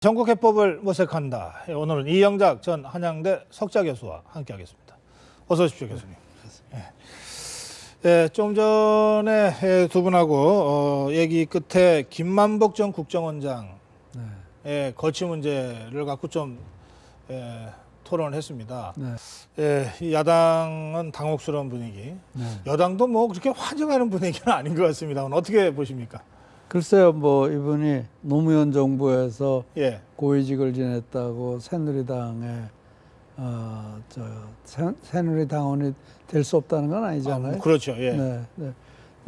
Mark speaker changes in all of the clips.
Speaker 1: 전국해법을 모색한다. 오늘은 이영작 전 한양대 석좌 교수와 함께하겠습니다. 어서 오십시오, 교수님. 예, 좀 전에 두 분하고 얘기 끝에 김만복 전 국정원장의 거취 문제를 갖고 좀 토론을 했습니다. 이 야당은 당혹스러운 분위기, 여당도 뭐 그렇게 환영하는 분위기는 아닌 것 같습니다. 어떻게 보십니까?
Speaker 2: 글쎄요, 뭐 이분이 노무현 정부에서 고위직을 지냈다고 새누리당에 새누리당원이 될 수 없다는 건 아니잖아요.
Speaker 1: 그렇죠.
Speaker 2: 근데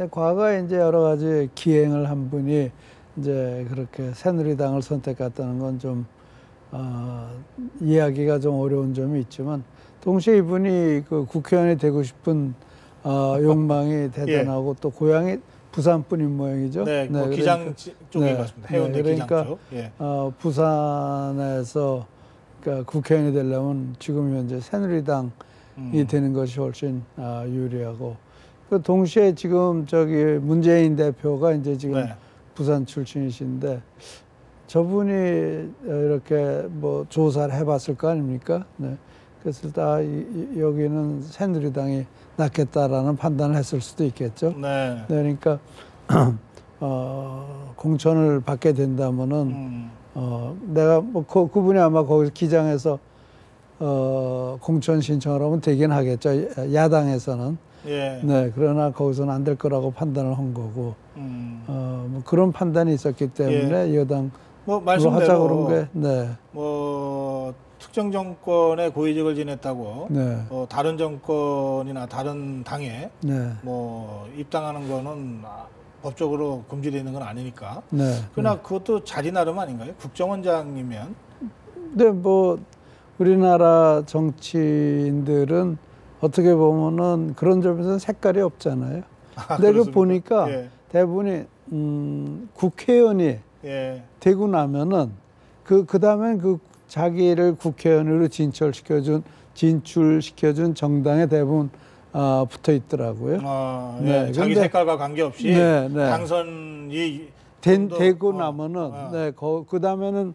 Speaker 2: 과거에 이제 여러 가지 기행을 한 분이 이제 그렇게 새누리당을 선택했다는 건 좀 이해하기가 좀 어려운 점이 있지만, 동시에 이분이 그 국회의원이 되고 싶은 욕망이 대단하고 또 고향이 부산뿐인 모양이죠.
Speaker 1: 뭐 기장 쪽인 것 같습니다. 해운대 기장 쪽.
Speaker 2: 부산에서 그러니까 국회의원이 되려면 지금 현재 새누리당이 되는 것이 훨씬 유리하고, 그 동시에 지금 문재인 대표가 이제 지금 부산 출신이신데, 저분이 이렇게 뭐 조사를 해봤을 거 아닙니까? 그래서 여기는 새누리당이 낫겠다라는 판단을 했을 수도 있겠죠. 그러니까 공천을 받게 된다면은 내가 뭐 그분이 아마 거기서 기장에서 공천 신청을 하면 되긴 하겠죠. 야당에서는. 그러나 거기서는 안 될 거라고 판단을 한 거고, 뭐 그런 판단이 있었기 때문에 여당
Speaker 1: 뭐 말씀대로
Speaker 2: 하자 그런 게
Speaker 1: 뭐 특정 정권의 고위직을 지냈다고 다른 정권이나 다른 당에 뭐 입당하는 거는 법적으로 금지되는 건 아니니까. 그러나 그것도 자리 나름 아닌가요? 국정원장이면.
Speaker 2: 뭐 우리나라 정치인들은 어떻게 보면은 그런 점에서는 색깔이 없잖아요. 근데 그 보니까 대부분이 국회의원이 되고 나면은 그 다음엔 그 자기를 국회의원으로 진출시켜준 정당에 대부분 붙어 있더라고요.
Speaker 1: 자기 색깔과 관계없이 당선이
Speaker 2: 되고 나면은 그 다음에는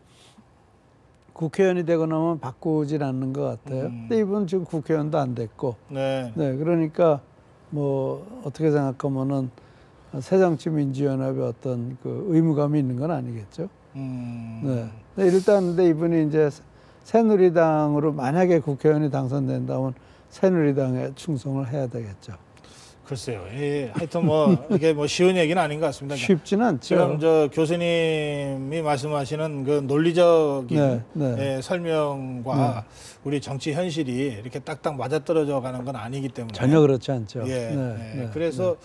Speaker 2: 국회의원이 되고 나면 바꾸질 않는 것 같아요. 근데 이분 지금 국회의원도 안 됐고, 그러니까 뭐 어떻게 생각하면은 새정치민주연합의 어떤 그 의무감이 있는 건 아니겠죠. 일단 근데 이분이 이제 새누리당으로 만약에 국회의원이 당선된다면 새누리당에 충성을 해야 되겠죠.
Speaker 1: 글쎄요. 하여튼 뭐 이게 뭐 쉬운 얘기는 아닌 것 같습니다.
Speaker 2: 쉽지는 않죠.
Speaker 1: 지금 교수님이 말씀하시는 그 논리적인 설명과 우리 정치 현실이 이렇게 딱딱 맞아떨어져 가는 건 아니기 때문에
Speaker 2: 전혀 그렇지 않죠.
Speaker 1: 그래서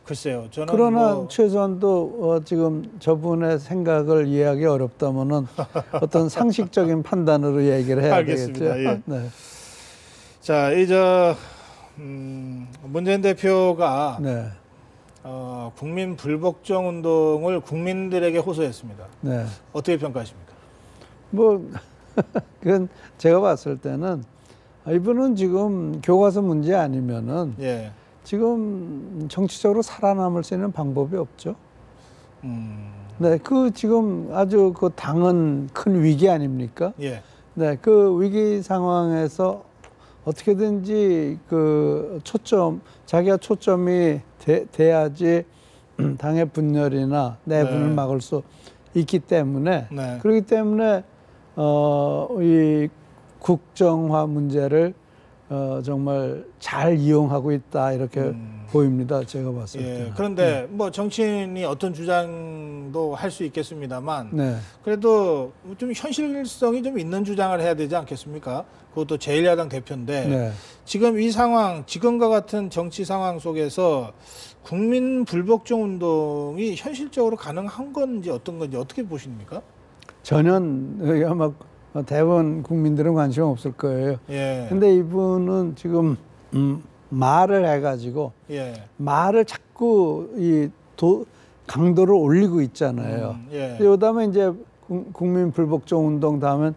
Speaker 1: 글쎄요. 저는
Speaker 2: 그러나 최소한도 지금 저분의 생각을 이해하기 어렵다면은 어떤 상식적인 판단으로 얘기를 해야
Speaker 1: 알겠습니다.
Speaker 2: 되겠죠.
Speaker 1: 자, 문재인 대표가 국민 불복종 운동을 국민들에게 호소했습니다. 어떻게 평가하십니까?
Speaker 2: 뭐 그건 제가 봤을 때는 이분은 지금 교과서 문제 아니면은 지금 정치적으로 살아남을 수 있는 방법이 없죠. 그 지금 아주 그 당은 큰 위기 아닙니까? 그 위기 상황에서 어떻게든지 그 자기가 초점이 돼야지 당의 분열이나 내분을 막을 수 있기 때문에, 그렇기 때문에 이 국정화 문제를 정말 잘 이용하고 있다, 이렇게 보입니다. 제가 봤을 때.
Speaker 1: 그런데 뭐 정치인이 어떤 주장도 할 수 있겠습니다만 그래도 좀 현실성이 좀 있는 주장을 해야 되지 않겠습니까? 그것도 제1야당 대표인데 지금 이 상황, 지금과 같은 정치 상황 속에서 국민 불복종 운동이 현실적으로 가능한 건지 어떤 건지 어떻게 보십니까?
Speaker 2: 전혀 아마 대부분 국민들은 관심 없을 거예요. 근데 이분은 지금 말을 해가지고 말을 자꾸 강도를 올리고 있잖아요. 그다음에 이제 국민 불복종 운동 다음엔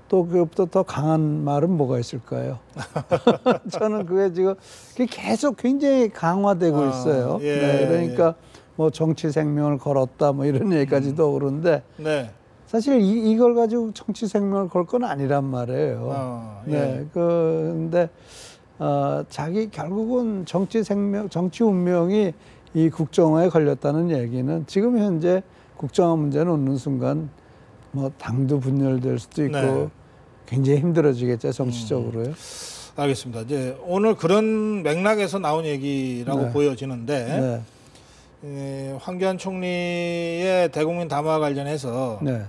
Speaker 2: 또 그것보다 더 강한 말은 뭐가 있을까요? 저는 그게 지금 계속 굉장히 강화되고 있어요. 그러니까 뭐 정치 생명을 걸었다 뭐 이런 얘기까지도 그런데 사실 이걸 가지고 정치 생명을 걸 건 아니란 말이에요.
Speaker 1: 예.
Speaker 2: 네, 근데 자기 결국은 정치 생명, 정치 운명이 이 국정화에 걸렸다는 얘기는 지금 현재 국정화 문제 놓는 순간 뭐 당도 분열될 수도 있고 네. 굉장히 힘들어지겠죠, 정치적으로요.
Speaker 1: 알겠습니다. 이제 오늘 그런 맥락에서 나온 얘기라고 네. 보여지는데 네. 황교안 총리의 대국민 담화 관련해서 네.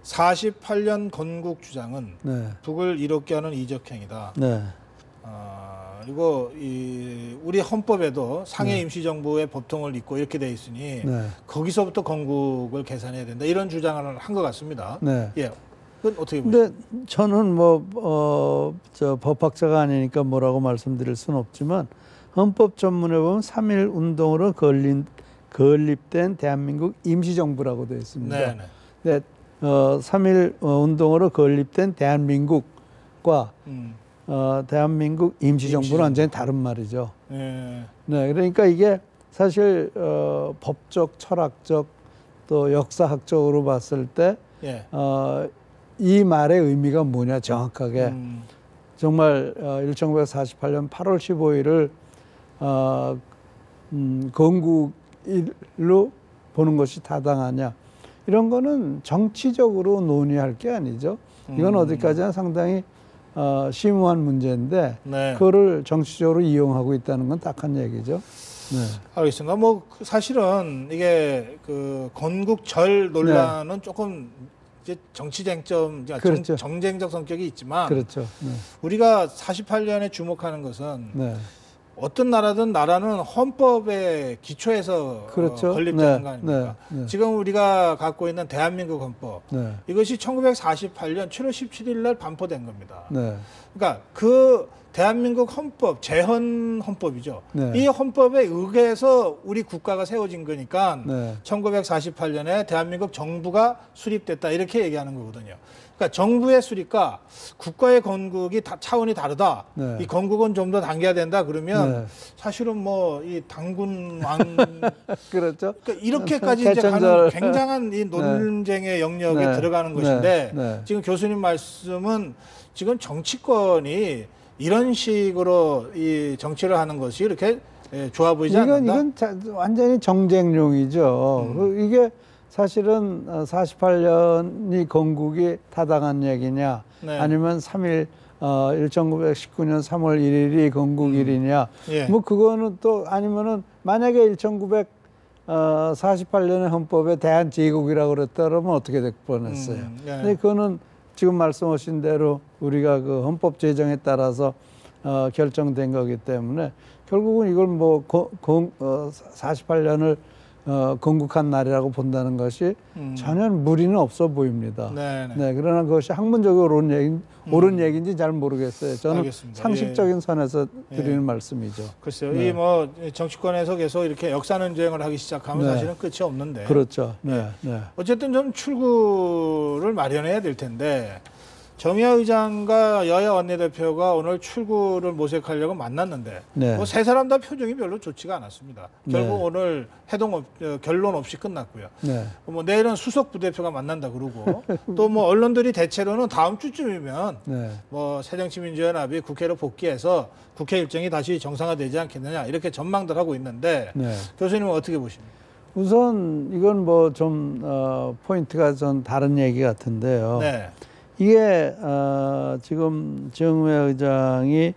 Speaker 1: 48년 건국 주장은 네. 북을 이롭게 하는 이적행위다. 네. 그리고 우리 헌법에도 상해 네. 임시정부의 법통을 잇고 이렇게 돼 있으니 네. 거기서부터 건국을 계산해야 된다. 이런 주장을 한 것 같습니다. 네. 예. 그건 어떻게 보십니까?
Speaker 2: 근데 저는 저 법학자가 아니니까 뭐라고 말씀드릴 수는 없지만 헌법 전문에 보면 3.1 운동으로 건립된 대한민국 임시정부라고 되어 있습니다. 네. 네. 3.1 운동으로 건립된 대한민국과 대한민국 임시정부는 완전히 다른 말이죠. 네. 네, 그러니까 이게 사실 법적, 철학적 또 역사학적으로 봤을 때 이 말의 의미가 뭐냐 정확하게 정말 1948년 8월 15일을 건국일로 보는 것이 타당하냐 이런 거는 정치적으로 논의할 게 아니죠. 이건 어디까지나 상당히 심오한 문제인데 네. 그거를 정치적으로 이용하고 있다는 건 딱한 얘기죠. 네.
Speaker 1: 알겠습니다. 뭐 사실은 이게 그 건국절 논란은 네. 조금 이제 정치 쟁점, 그렇죠. 정쟁적 성격이 있지만
Speaker 2: 그렇죠. 네.
Speaker 1: 우리가 48년에 주목하는 것은 네. 어떤 나라든 나라는 헌법의 기초에서 그렇죠. 건립되는 네. 거 아닙니까? 네. 네. 지금 우리가 갖고 있는 대한민국 헌법 네. 이것이 1948년 7월 17일 날 반포된 겁니다. 네. 그러니까 그 대한민국 헌법, 재헌 헌법이죠. 네. 이 헌법에 의해서 우리 국가가 세워진 거니까 네. 1948년에 대한민국 정부가 수립됐다 이렇게 얘기하는 거거든요. 그러니까 정부의 수립과 국가의 건국이 차원이 다르다. 네. 이 건국은 좀 더 당겨야 된다. 그러면 네. 사실은 뭐 이 당군 왕
Speaker 2: 그렇죠.
Speaker 1: 그러니까 이렇게까지 이제 가는 굉장한 이 논쟁의 네. 영역에 네. 들어가는 것인데 네. 지금 교수님 말씀은 지금 정치권이 이런 식으로 이 정치를 하는 것이 이렇게 좋아 보이지 않는다.
Speaker 2: 이건 완전히 정쟁용이죠. 이게 사실은 48년이 건국이 타당한 얘기냐 네. 아니면 1919년 3월 1일이 건국일이냐 예. 뭐 그거는 또 아니면은 만약에 1948년의 헌법에 대한제국이라고 그랬다 그러면 어떻게 될 뻔했어요. 예. 근데 그거는 지금 말씀하신 대로 우리가 그 헌법 제정에 따라서 결정된 거기 때문에 결국은 이걸 뭐 48년을 건국한 날이라고 본다는 것이 전혀 무리는 없어 보입니다. 네네. 네, 그러나 그것이 학문적으로 옳은 얘기인지 잘 모르겠어요. 저는 알겠습니다. 상식적인 예. 선에서 드리는 예. 말씀이죠.
Speaker 1: 글쎄요, 네. 이 뭐 정치권에서 계속 이렇게 역사 논쟁을 하기 시작하면 네. 사실은 끝이 없는데.
Speaker 2: 그렇죠. 네. 네.
Speaker 1: 어쨌든 좀 출구를 마련해야 될 텐데. 정의화 의장과 여야 원내대표가 오늘 출구를 모색하려고 만났는데 네. 뭐 세 사람 다 표정이 별로 좋지가 않았습니다. 결국 네. 오늘 결론 없이 끝났고요. 네. 뭐 내일은 수석 부대표가 만난다 그러고 또 뭐 언론들이 대체로는 다음 주쯤이면 네. 뭐 새정치민주연합이 국회로 복귀해서 국회 일정이 다시 정상화되지 않겠느냐 이렇게 전망들 하고 있는데 네. 교수님은 어떻게 보십니까?
Speaker 2: 우선 이건 뭐 좀 포인트가 좀 다른 얘기 같은데요. 네. 이게 지금 정의화 의장이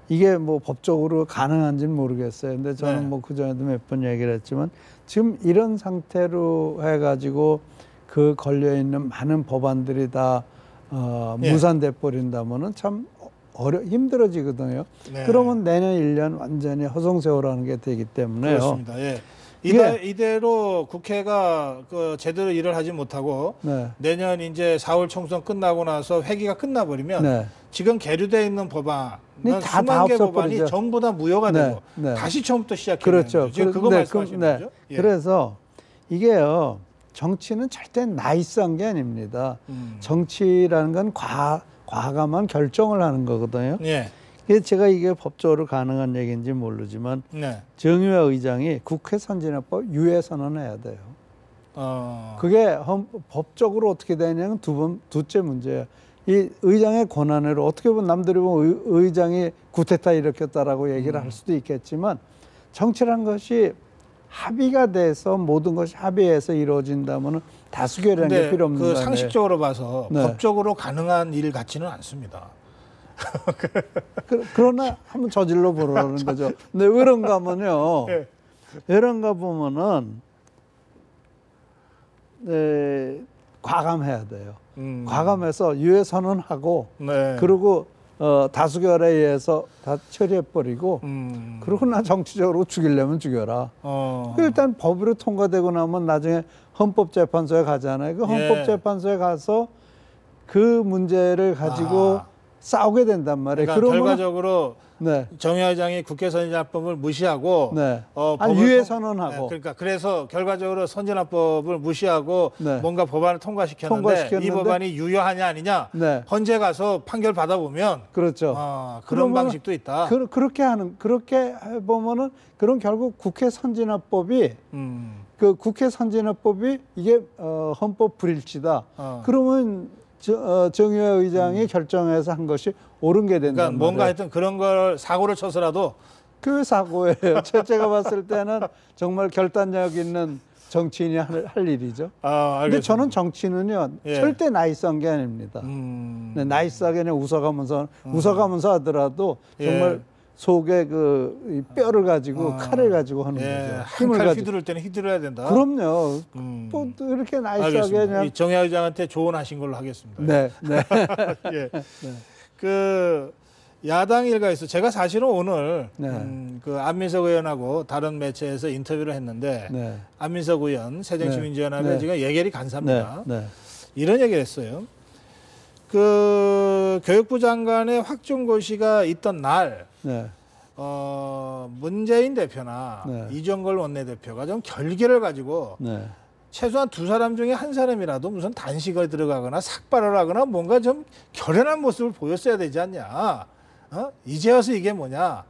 Speaker 2: 이게 뭐 법적으로 가능한지는 모르겠어요. 근데 저는 네. 뭐 그전에도 몇 번 얘기를 했지만 지금 이런 상태로 해가지고 그 걸려있는 많은 법안들이 다 무산돼 버린다면은 참 힘들어지거든요. 네. 그러면 내년 1년 완전히 허송세월하는 게 되기 때문에요.
Speaker 1: 그렇습니다. 예. 이대로 국회가 제대로 일을 하지 못하고 네. 내년 이제 4월 총선 끝나고 나서 회기가 끝나버리면 네. 지금 계류되어 있는 법안은 수만 개 법안이 전부 다 무효가 되고 네. 다시 처음부터 시작해야 되는 거죠. 지금 그거 말씀하시는 거죠? 예.
Speaker 2: 그래서 이게요. 정치는 절대 나이스한 게 아닙니다. 정치라는 건 과감한 결정을 하는 거거든요. 예. 제가 이게 법적으로 가능한 얘기인지 모르지만 네. 정의화 의장이 국회 선진화법 유예 선언해야 돼요. 그게 법적으로 어떻게 되냐면 두째 문제예요. 이 의장의 권한으로 어떻게 보면 남들이 보면 의장이 구테타 일으켰다라고 얘기를 할 수도 있겠지만 정치란 것이 합의가 돼서 모든 것이 합의해서 이루어진다면 다수결이라는 게 필요 없는 거예요.
Speaker 1: 상식적으로 봐서 법적으로 가능한 일 같지는 않습니다.
Speaker 2: 그러나 한번 저질러 보라는 거죠. 근데 왜 그런가 하면요. 왜 그런가 보면은 과감해야 돼요. 과감해서 유해 선언하고 그리고 다수결에 의해서 다 처리해버리고 그러고 나 정치적으로 죽이려면 죽여라. 일단 법으로 통과되고 나면 나중에 헌법재판소에 가잖아요. 그 헌법재판소에 가서 그 문제를 가지고 싸우게 된단 말이에요.
Speaker 1: 그러니까 결과적으로 정의화 의장이 국회 선진화법을 무시하고
Speaker 2: 유해 선언하고
Speaker 1: 그래서 결과적으로 선진화법을 무시하고 뭔가 법안을 통과시켰는데 이 법안이 유효하냐 아니냐 헌재 가서 판결 받아보면
Speaker 2: 그렇죠.
Speaker 1: 그런 방식도 있다.
Speaker 2: 그렇게 해보면은 그럼 결국 국회 선진화법이 그 국회 선진화법이 이게 헌법 불일치다. 그러면 정의화 의장이 결정해서 한 것이 옳은 게 된다.
Speaker 1: 그러니까 뭔가 하여튼 그런 걸 사고를 쳐서라도
Speaker 2: 그 사고예요. 제가 봤을 때는 정말 결단력 있는 정치인이 할 일이죠. 근데 저는 정치는요 절대 나이스한 게 아닙니다. 나이스하게 그냥 웃어가면서 하더라도 정말 속에 그 뼈를 가지고 칼을 가지고 하는 거죠.
Speaker 1: 힘을 가지고 휘두를 때는 휘두르야 된다.
Speaker 2: 그럼요. 또 이렇게 나이스하게 그냥
Speaker 1: 정의화 의장한테 조언하신 걸로 하겠습니다.
Speaker 2: 네.
Speaker 1: 그 야당 일가에서 제가 사실은 오늘 그 안민석 의원하고 다른 매체에서 인터뷰를 했는데 안민석 의원 새정치민주연합의 지금 예결위 간사입니다. 이런 얘기를 했어요. 그 교육부 장관의 확정고시가 있던 날 문재인 대표나 이정걸 원내대표가 좀 결기를 가지고 최소한 두 사람 중에 한 사람이라도 무슨 단식을 들어가거나 삭발을 하거나 뭔가 좀 결연한 모습을 보였어야 되지 않냐. 이제 와서 이게 뭐냐.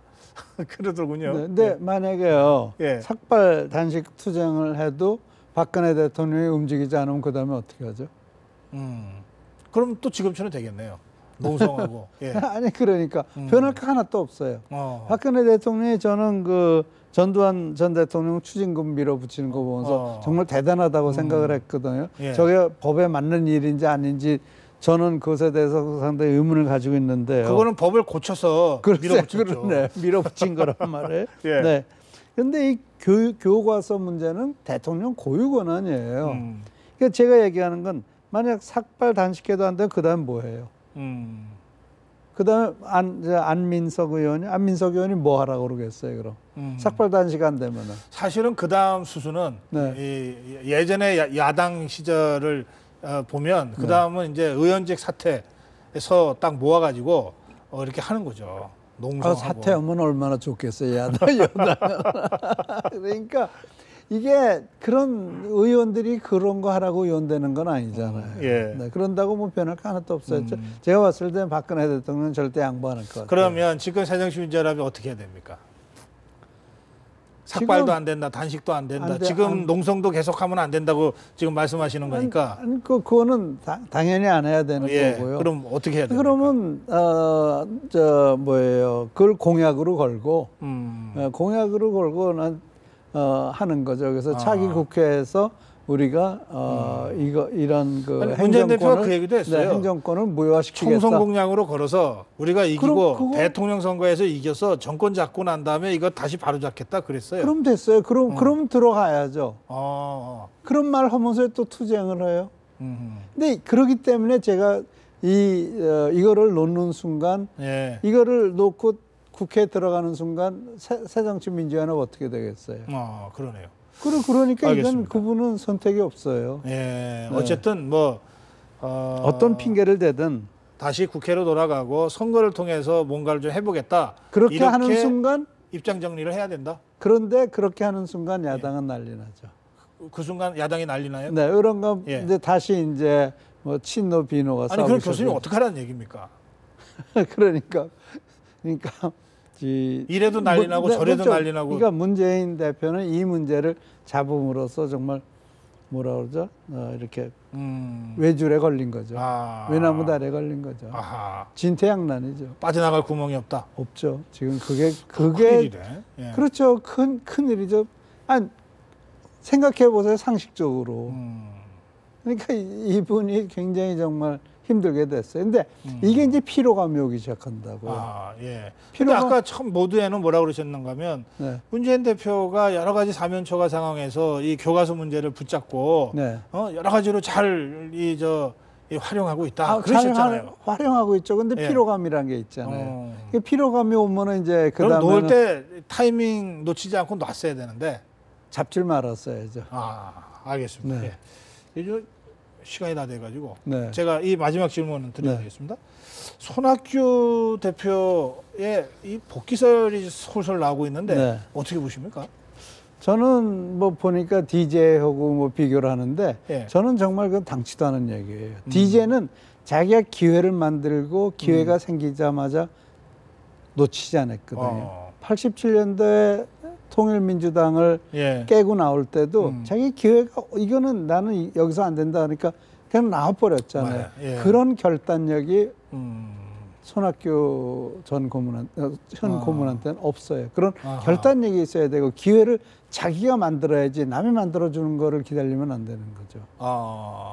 Speaker 1: 그러더군요.
Speaker 2: 근데 만약에요. 삭발 단식 투쟁을 해도 박근혜 대통령이 움직이지 않으면 그다음에 어떻게 하죠?
Speaker 1: 그럼 또 지금처럼 되겠네요. 농성하고.
Speaker 2: 아니 그러니까 변할 거 하나도 없어요. 박근혜 대통령이 저는 그 전두환 전 대통령 추징금 밀어붙이는 거 보면서 정말 대단하다고 생각을 했거든요. 저게 법에 맞는 일인지 아닌지 저는 그것에 대해서 상당히 의문을 가지고 있는데요.
Speaker 1: 그거는 법을 고쳐서 밀어붙였죠.
Speaker 2: 밀어붙인 거란 말이에요. 네. 근데 이 교과서 문제는 대통령 고유 권한이에요. 그러니까 제가 얘기하는 건 만약 삭발 단식해도 안 되면 그다음 뭐예요? 그다음에 안민석 의원이 뭐 하라고 그러겠어요, 그럼? 삭발 단식 안 되면은.
Speaker 1: 사실은 그다음 수순은 예전에 야당 시절을 보면 그다음은 이제 의원직 사퇴에서 딱 모아가지고 이렇게 하는 거죠. 농성하고.
Speaker 2: 사퇴하면 얼마나 좋겠어요, 여당은. 그러니까 이게 그런 의원들이 그런 거 하라고 의원되는 건 아니잖아요. 그런다고 뭐 변할 거 하나도 없어요. 제가 봤을 때는 박근혜 대통령은 절대 양보 안 할 것 같아요.
Speaker 1: 그러면 지금 새정치민주연합이 어떻게 해야 됩니까? 삭발도 안 된다, 단식도 안 된다. 지금 농성도 계속하면 안 된다고 지금 말씀하시는 거니까.
Speaker 2: 그거는 당연히 안 해야 되는 거고요.
Speaker 1: 그럼 어떻게 해야 됩니까?
Speaker 2: 그러면 그걸 공약으로 걸고 하는 거죠. 그래서 차기 국회에서 우리가 이런 그
Speaker 1: 문재인 대표가 그 얘기도 했어요.
Speaker 2: 행정권을 무효화시키겠다.
Speaker 1: 총선 공약으로 걸어서 우리가 이기고 대통령 선거에서 이겨서 정권 잡고 난 다음에 이거 다시 바로잡겠다 그랬어요.
Speaker 2: 그럼 됐어요. 그럼 들어가야죠. 그런 말 하면서 또 투쟁을 해요. 근데 그러기 때문에 제가 이거를 놓는 순간, 이거를 놓고 국회에 들어가는 순간 새정치민주연합 어떻게 되겠어요?
Speaker 1: 그러네요.
Speaker 2: 그러니까
Speaker 1: 알겠습니다.
Speaker 2: 이건 그분은 선택이 없어요.
Speaker 1: 어쨌든 뭐
Speaker 2: 어떤 핑계를 대든
Speaker 1: 다시 국회로 돌아가고 선거를 통해서 뭔가를 좀 해보겠다.
Speaker 2: 그렇게 하는 순간
Speaker 1: 입장 정리를 해야 된다.
Speaker 2: 그런데 그렇게 하는 순간 야당은 난리 나죠.
Speaker 1: 그 순간 야당이 난리 나요?
Speaker 2: 네, 이런 거 이제 다시 이제 뭐 친노 비노가 싸우고.
Speaker 1: 아니 그럼 교수님 어떻게 하라는 얘기입니까?
Speaker 2: 그러니까
Speaker 1: 이래도 난리 나고 저래도 난리 나고.
Speaker 2: 그러니까 문재인 대표는 이 문제를 잡음으로써 정말 뭐라 그러죠? 이렇게 외줄에 걸린 거죠. 외나무 다리에 걸린 거죠.
Speaker 1: 아하.
Speaker 2: 진퇴양난이죠.
Speaker 1: 빠져나갈 구멍이 없다.
Speaker 2: 없죠. 지금 그게
Speaker 1: 큰일이네. 예.
Speaker 2: 그렇죠. 큰 일이죠. 아니, 생각해 보세요. 상식적으로. 그러니까 이분이 굉장히 정말 힘들게 됐어요. 근데 이게 이제 피로감이 오기 시작한다고.
Speaker 1: 예. 근데 아까 처음 모두에는 뭐라 그러셨는가 하면
Speaker 2: 네.
Speaker 1: 문재인 대표가 여러 가지 사면초가 상황에서 이 교과서 문제를 붙잡고
Speaker 2: 네.
Speaker 1: 여러 가지로 잘 활용하고 있다. 그러셨잖아요.
Speaker 2: 잘 활용하고 있죠. 근데
Speaker 1: 예.
Speaker 2: 피로감이라는 게 있잖아요. 피로감이 오면은 이제
Speaker 1: 그럼 놓을 때 타이밍 놓치지 않고 놨어야 되는데
Speaker 2: 잡질 말았어야죠.
Speaker 1: 알겠습니다.
Speaker 2: 네.
Speaker 1: 예. 이제 시간이 다 돼가지고
Speaker 2: 네.
Speaker 1: 제가 이 마지막 질문을 드리겠습니다.
Speaker 2: 네.
Speaker 1: 손학규 대표의 이 복귀설이 솔솔 나오고 있는데
Speaker 2: 네.
Speaker 1: 어떻게 보십니까?
Speaker 2: 저는 뭐 보니까 DJ하고 뭐 비교를 하는데
Speaker 1: 예.
Speaker 2: 저는 정말 그 당치도 않은 얘기예요. DJ는 자기가 기회를 만들고 기회가 생기자마자 놓치지 않았거든요. 87년도에 통일민주당을
Speaker 1: 예.
Speaker 2: 깨고 나올 때도 자기 기회가 이거는 나는 여기서 안 된다 그러니까 그냥 나와버렸잖아요.
Speaker 1: 예.
Speaker 2: 그런 결단력이 손학규 전 현 고문한테는 없어요. 그런 결단력이 있어야 되고 기회를 자기가 만들어야지 남이 만들어주는 거를 기다리면 안 되는 거죠.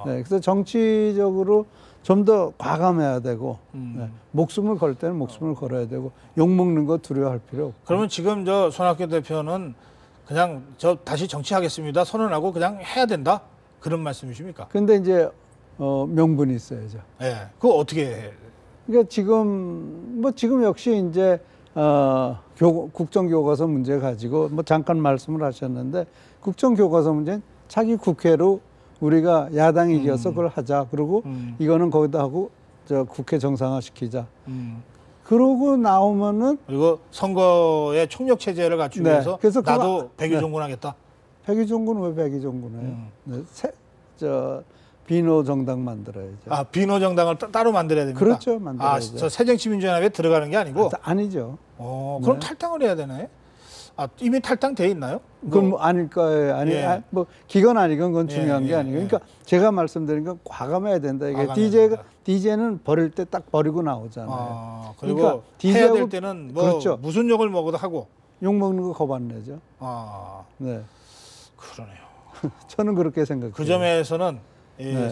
Speaker 2: 네, 그래서 정치적으로 좀 더 과감해야 되고 네, 목숨을 걸 때는 목숨을 걸어야 되고 욕먹는 거 두려워할 필요 없고.
Speaker 1: 그러면 지금 저 손학규 대표는 그냥 저 다시 정치하겠습니다 선언하고 그냥 해야 된다 그런 말씀이십니까?
Speaker 2: 근데 이제 명분이 있어야죠.
Speaker 1: 예, 그거 어떻게 해?
Speaker 2: 그러니까 지금 역시 이제 국정교과서 문제 가지고 뭐 잠깐 말씀을 하셨는데 국정교과서 문제는 자기 국회로 우리가 야당이 이겨서 그걸 하자. 그리고 이거는 거기다 하고 저 국회 정상화 시키자. 그러고 나오면은
Speaker 1: 그리고 선거의 총력 체제를 갖추기
Speaker 2: 네.
Speaker 1: 위해서
Speaker 2: 그래서
Speaker 1: 나도 백의종군하겠다.
Speaker 2: 백의종군 왜 백의종군해요? 네. 비노 정당 만들어야죠.
Speaker 1: 비노 정당을 따로 만들어야 됩니까?
Speaker 2: 그렇죠, 만들어야죠.
Speaker 1: 저 새정치민주연합에 들어가는 게 아니고?
Speaker 2: 아니죠.
Speaker 1: 그럼 탈당을 해야 되나요? 이미 탈당돼 있나요?
Speaker 2: 그건 뭐 아닐 거예요. 뭐 기건 아니건 그건 중요한 게 아니고. 그러니까 제가 말씀드린 건 과감해야 된다. 이게 DJ는 버릴 때 딱 버리고 나오잖아요.
Speaker 1: 그리고
Speaker 2: 그러니까
Speaker 1: 해야 될 때는 뭐
Speaker 2: 그렇죠.
Speaker 1: 무슨 욕을 먹어도 하고.
Speaker 2: 욕 먹는 거 겁 안 내죠. 네.
Speaker 1: 그러네요.
Speaker 2: 저는 그렇게 생각해요.
Speaker 1: 그 점에서는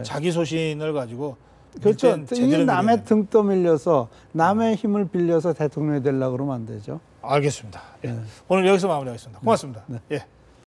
Speaker 1: 자기 소신을 가지고
Speaker 2: 그렇죠. 이게 남의 등 떠밀려서 남의 힘을 빌려서 대통령이 되려고 그러면 안 되죠.
Speaker 1: 알겠습니다. 예. 오늘 여기서 마무리하겠습니다. 고맙습니다. 예.